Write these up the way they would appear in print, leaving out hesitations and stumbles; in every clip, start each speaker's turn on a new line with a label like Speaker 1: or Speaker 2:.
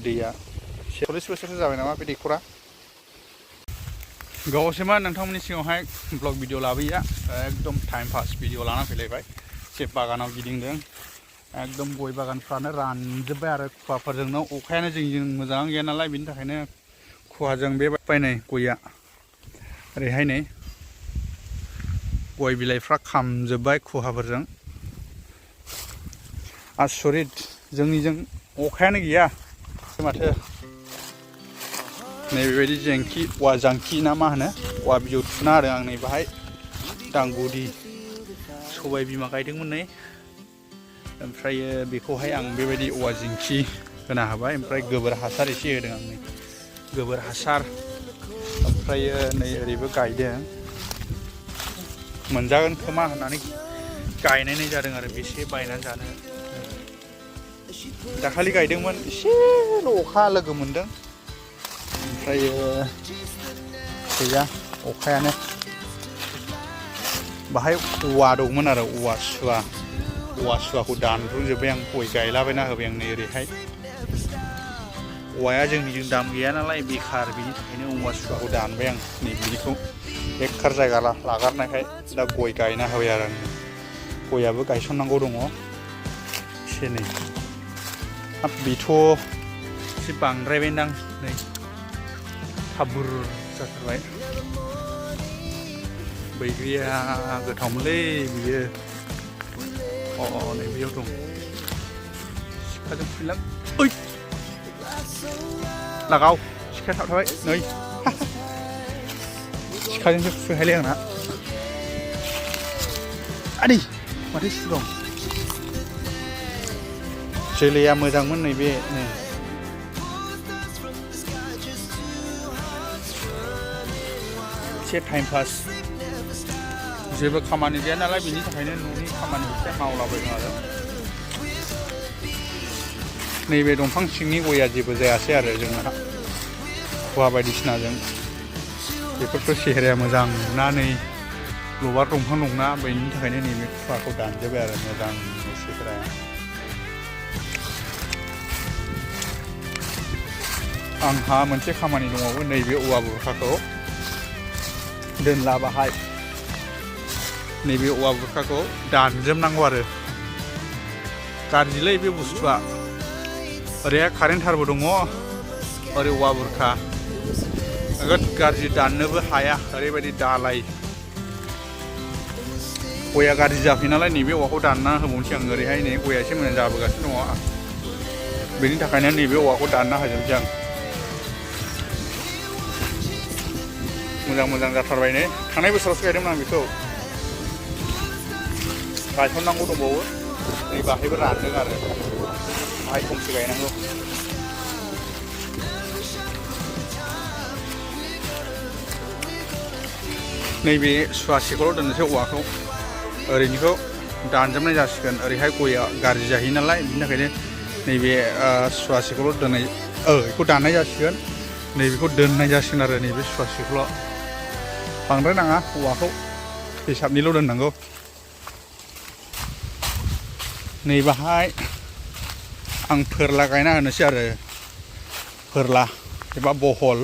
Speaker 1: दैया 40 बोसोरसो जाबाय नामा बे दैखरा गावसोमोन नोंथांमोननि सिगाङावहाय ब्लग भिडिअ लाबोया एकदम टाइम पास भिडिअ लाना फैलायबाय जे बागानाव गिदिंदों एकदम गय बागानफ्रानो रानजोब्बाय आरो खुवाफोरजोंनो अखायानो जोंजों मोजां गैया नालाय बिनि थाखायनो खुवाजों बे बायनाय गया ओरैहाय नै गय बिलाइफ्रा खामजोब्बाय खुवाफोरजों आसरित जोंनिजों अखायानो गैया माथो नैबेबायदि जेंखि औवा जांखि ना मा होनो औवा बिजौ थुना होदों आं नै बाहाय दांगुदि सबाय बिमा गायदोंमोन नै ओमफ्राय बेखौहाय आं बेबायदि औवा जिंखि होना होबाय ओमफ्राय गोबोर हासार एसे होदों आं नै गोबोर हासार ओमफ्राय नै ओरैबो गायदों मोनजागोन खोमा होननानै गायनाय जादों आरो बेसे बायनानै जानो दाखालि गायदोंमोन एसेल' अखा लोगो मोनदों ओमफ्राय गैया अखायानो बाहाय औवा दंमोन आरो औवा सुवाखौ दानब्रुंजोब्बाय आं गय गायलाबायना होबाय आं नै ओरैहाय औवाया जोंनिजों दाम गैया नालाय बेखार बिनि थाखायनो औवा सुवाखौ दानबाय आं नै बिनिखौ बेखार जायगा लागारनायखाय दा गय गायना होबाय आरो आं गयाबो गायसननांगौ दङ एसे नै हाब बेथ' एसे बांद्रायबायदां नै हाबुर जाथारबाय बैग्रिया गोथावमोनलै बियो नै बेयाव दं सिखाजों फैलां ओइ लागाव सिखाया थाबथाबाय नै सिखाजोंसो फुफैहायलै आंना आदै माथो सु दं जोलैया मोजांमोन नैबे नै एसे टाइम पास जेबो खामानि गैया नालाय बिनि थाखायनो न'नि खामानि एसे मावलाबायदों आरो नैबे दंफां सिंनि गया जेबो जायासै आरो जोंना खुवा बायदिसिनाजों बेफोरथ' सेहेराया मोजां ना नै लबार दंफां दंना बेनि थाखायनो नैबे खुवाखौ दानजोब्बाय आरो मोजां सेहेराया आंहा मोनसे खामानि दंबावो नैबे औवा बुरखाखौ दोनला बाहाय नैबे औवा बुरखाखौ दानजोबनांगौ आरो गाज्रिलै बे बुस्थुआ ओरैहाय कारेन्ट थारबो दङ ओरै औवा बुरखा नोगोद गाज्रि दाननोबो हाया ओरैबायदि दालाय गया गाज्रि जाफैयो नालाय नैबे औवाखौ दानना होबावनोसै आं ओरैहाय नै गया एसे मोजां जाबोगासिनो दङ बेनि थाखायनो नैबे औवाखौ दानना होजोबनोसै आं मोजां जाथारबाय नै थांनाय बोसोरावसो गायदोंमोन आं बेखौ गायसननांगौ दंबावो नै बाहायबो रानदों आरो बाहाय खमसो गायनांगौ नैबे सुवासेखौल' दोननोसै औवाखौ ओरैनिखौ दानजोबनाय जासिगोन ओरैहाय गया गाज्रि जाहैयो नालाय बिनि थाखायनो नैबे सुवासेखौल' दोननाय बेखौ दाननाय जासिगोन नैबेखौ दोननाय जासिगोन आरो नैबे सुवासेखौल' बांद्राय नाङा औवाखौ हिसाबनिल' दोननांगौ नै बाहाय आं फोरला गायना होनोसै आरो फोरला एबा बहल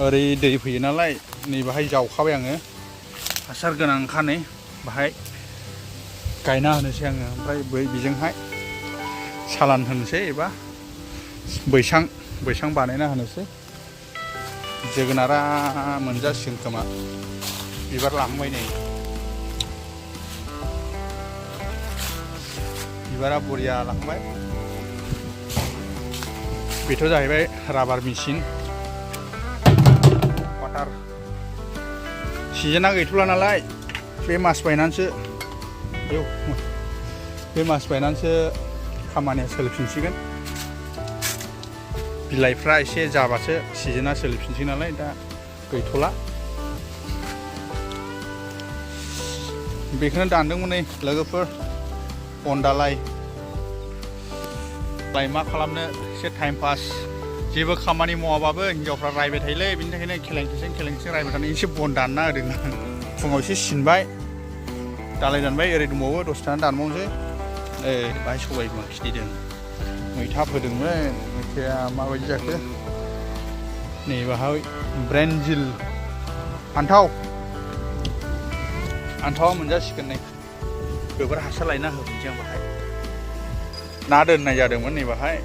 Speaker 1: ओरै दै फैयो नालाय नै बाहाय जावखाबाय आङो हासार गोनांखा नै बाहाय गायना होनोसै आङो ओमफ्राय बेजोंहाय सालान होनोसै एबा बैसां बानायना होनोसै जोगोनारा मोनजासिगोन खोमा बिबार लाहांबाय नै बिबारा बरिया लाहांबाय बेथ' जाहैबाय राबार मेचिन वाटार सिजोना गैथ'ला नालाय बे मास बायनानैसो खामानिया सोलिफिनसिगोन बिलाइफ्रा एसे जाबासो सिजोना सोलिफिनसै नालाय दा गैथ'ला बेखौनो दानदोंमोन नै लोगोफोर अनदालाय मा खालामनो एसे टाइम पास जेबो खामानि मावाबाबो हिनजावफ्रा रायबाय थायोलै बिनि थाखायनो खेलेंखिजों रायबाय थानाय एसे बन दानना होदों फुङाव एसे सिनबाय दालाय दानबाय ओरै दंबावो दसे थानानै दानबावनोसै बाहाय सबाय बिमा खिथिदों मैथा फोदोंमोन मैथाया माबायदि जाखो नै बाहाय ब्रेन्जिल फान्थावा मोनजासिगोन नै गोबोर हासार लायना होफिनसै आं बाहाय ना दोननाय जादोंमोन नै बाहाय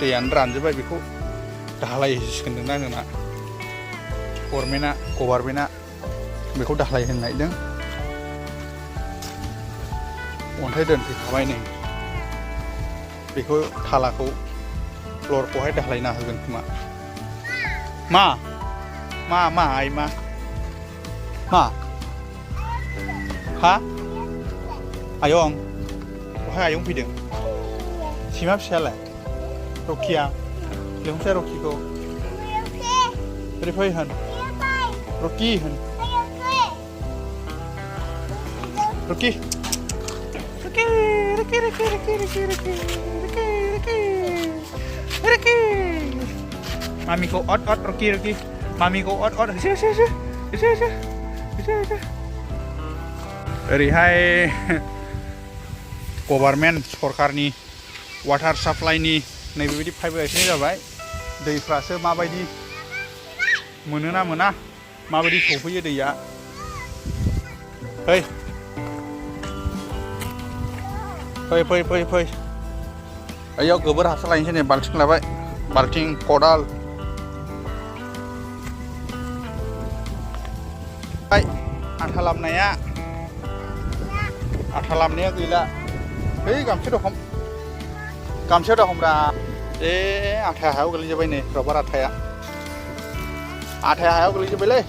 Speaker 1: दैयानो रानजोब्बाय बेखौ दालाय होसिगोन जोंना गभार्नमेन्टआ बेखौ दालाय होनो नागिरदों अन्थाइ दोनफैखाबाय नै बेखौ थालाखौ फ्लरखौहाय दालायना होगोन खोमा मा आइ मा हा आयं बहाय आयं फैदों सैमा फिसायालाय रकिया लेंहरसै रकिखौ ओरै फै होन रकि होन रकि मामिखौ अट रकि मामिखौ अट होसो ओरैहाय गभार्नमेन्ट सरकारनि वाटार साप्लाइनि नैबेबायदि पाइप गायसननाय जाबाय दैफ्रासो माबायदि मोनोना मोना माबायदि सफैयो दैया फै ओइयाव गोबोर हासार लायनोसै नै बाल्थिं लाबाय बाल्थिं खदाल आथा लामनाया गैला है गामसायाव दखमब्रा आथाया हायाव गोलैजोब्बाय नै रबार आथाया हायाव गोलैजोब्बायलै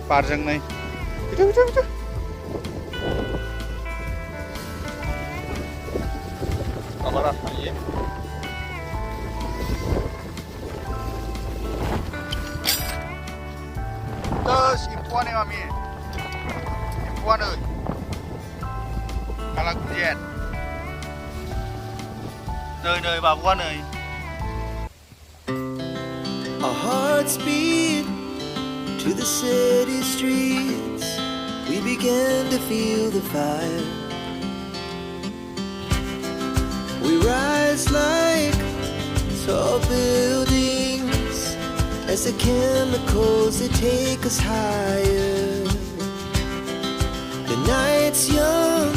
Speaker 1: बारजों नै रबार आथानि एम्फौआनो मामि एम्फौआनो काला गुजेट नै बाबुआ नै
Speaker 2: Our hearts beat to the city streets. We began to feel the fire. We rise like tall buildings as the chemicals they take us higher. The night's young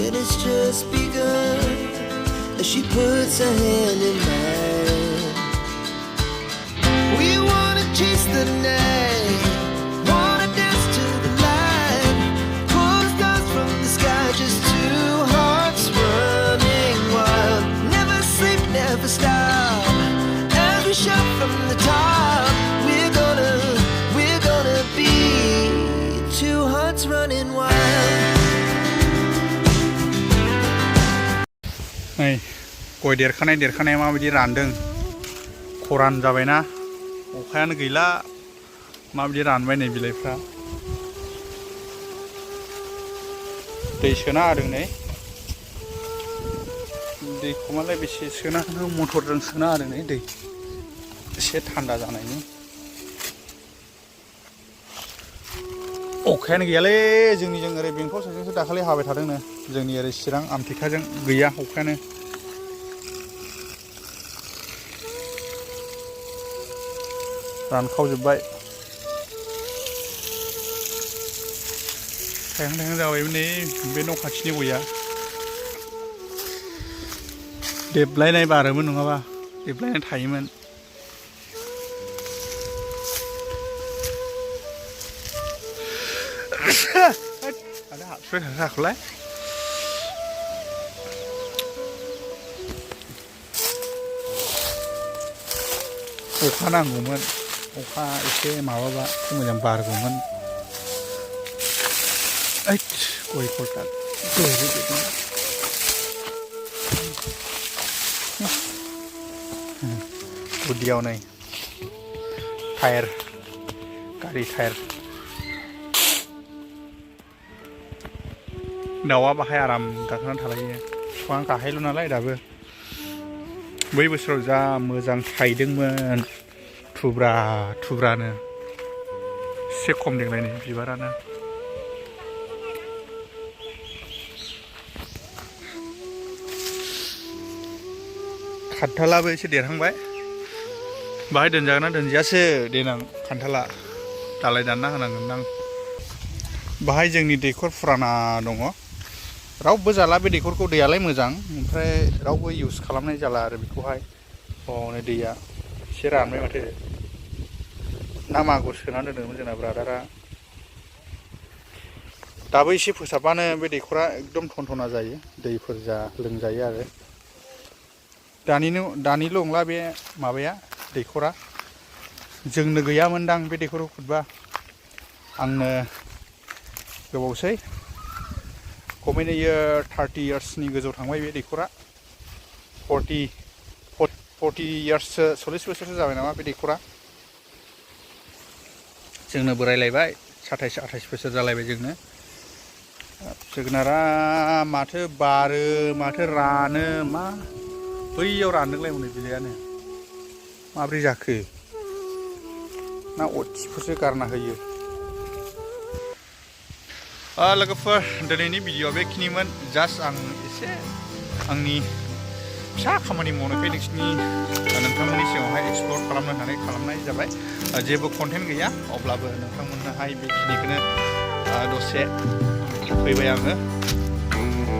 Speaker 2: and it's just begun as she puts her hand in mine. We wanna chase the night, wanna dance to the light, pull the stars from the sky, just two hearts running wild. Never sleep, never stop, as we shout from the top. We're gonna be two hearts running wild.
Speaker 1: नै गय देरखानाय माबायदि रानदों खरान जाबायना अखायानो गैला माबायदि रानबाय नै बिलाइफ्रा दै सोना होदों नै दैखौ मालाय बेसे सोना होनो मटरजों सोना होदों नै दै एसे थान्दा जानायनि अखायानो गैयालै जोंनिजों ओरै बेंटल साइडजोंसो दाखालि हाबाय थादोंनो जोंनि ओरै चिरां आमथेखाजों गैया अखायानो रानखावजोब्बाय थायहां जाबायमोन नै बे न' खाथिनि गया देबलायनाय बारोमोन नङाबा देबलायनाय थायोमोन ada habis hakulai अखा नांगौमोन अखा एसे माबाबा मोजां बारगौमोन गय खलथा गुदियाव नै टायार गारि टायार दाउआ बाहाय आराम गाखोनानै थालायो बिफां गाहायल' नालाय दाबो बै बोसोराव जा मोजां थायदोंमोन थुब्रानो एसे खम देग्लाय नै बिबारानो खान्थालाबो एसे देरहांबाय बाहाय दोनजागोन ना दोनजायासो देनां खान्थाला दालाय दानना होनांगोन आं बाहाय जोंनि दैखर फुराना दङ रावबो जाला बे दैखरखौ दैयालाय मोजां ओमफ्राय रावबो इउज खालामनाय जाला आरो बेखौहाय हनै दैया एसे रानबाय माथो ना मागुर सोना दोनदोंमोन जोंना ब्रादारा दाबो एसे फोसाबबानो बे दैखरा एकदम थनथना जायो दैफोर लोंजायो आरो दानिल' नंला बे माबाया दैखरा जोंनो गैयामोनदां बे दैखरखौ खुरबा आंनो गोबावसै खमैनो 30 इयार्सनि गोजौ थांबाय बे दैखरा 40 इयार्ससो 40 बोसोरसो जाबाय नामा बे दैखरा जोंनो बोरायलायबाय 27-28 बोसोर जालायबाय जोंनो जोगोनारा माथो बारो माथो रानो मा बैयाव रानदोंलाय हनै बिलाइआनो माब्रै जाखो ना अथिफोरसो गारना होयो लोगोफोर दिनैनि भिडिअ'आ बेखिनिमोन जास्ट आं एसे आंनि फिसा खामानि मावनायखाय नोंथांमोननि सिगाङावहाय एक्सप्लर खालामनो होननानै खालामनाय जाबाय जेबो कन्टेन्ट गैया अब्लाबो नोंथांमोननोहाय बेखिनिखौनो दसे फैबाय आङो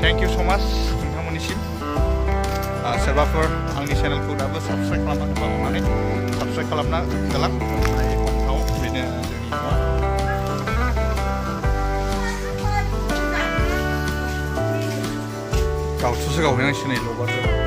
Speaker 1: थेंक इउ स' माच नोंथांमोननिसिम सोरबाफोर आंनि चेनेलखौ दाबो साबस्क्राइब खालामाखैबा अननानै साबस्क्राइब खालामना गालां बेनो जोंनि न'आ दाउथुसो गावहैनांसिगोन नै लबारजों